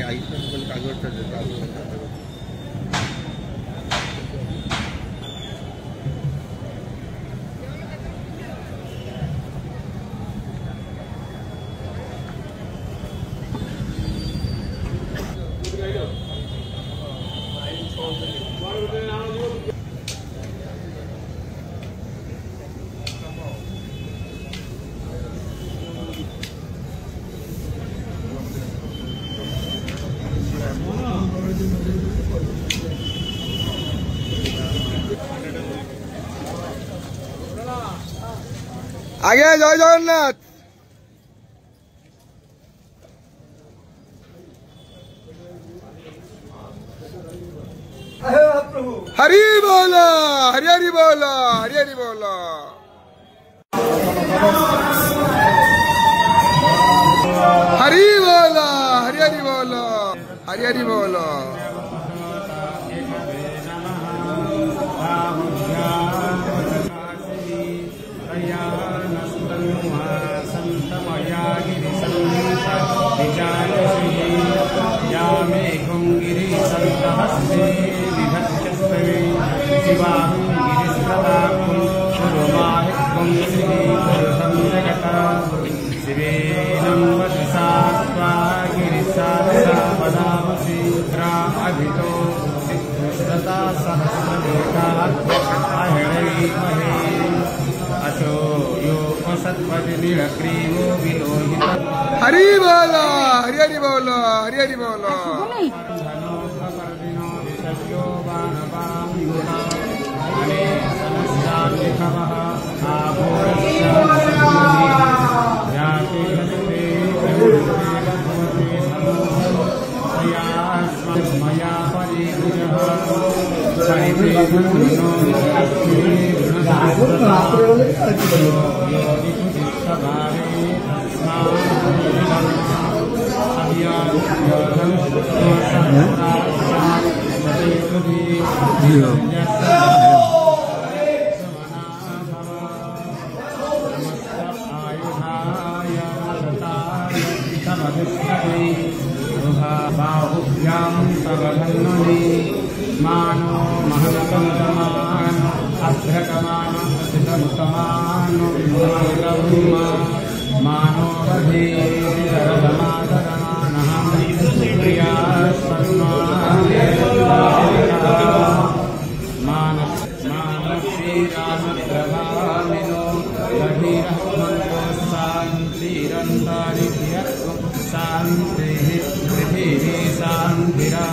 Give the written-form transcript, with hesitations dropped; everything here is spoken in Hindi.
आईचं मोबाईल कागद आगे जय जगन्नाथ। हरि बोला हरि हरि बोला हरि हरि बोला। हरि बोला हरि हरि बोला हरि हरि बोला। हरि बोला हरि हरि बोला हरि हरि बोला। मानो महतमान अभ्रकमान असितमुतमान मानो बधे सरदमादरमानः प्रिया मानक्षीरामप्रभामिनो बधिरहमन्तो शान्तिरन्तारिभ्यः शान्तिः पृथिवी शान्तिरा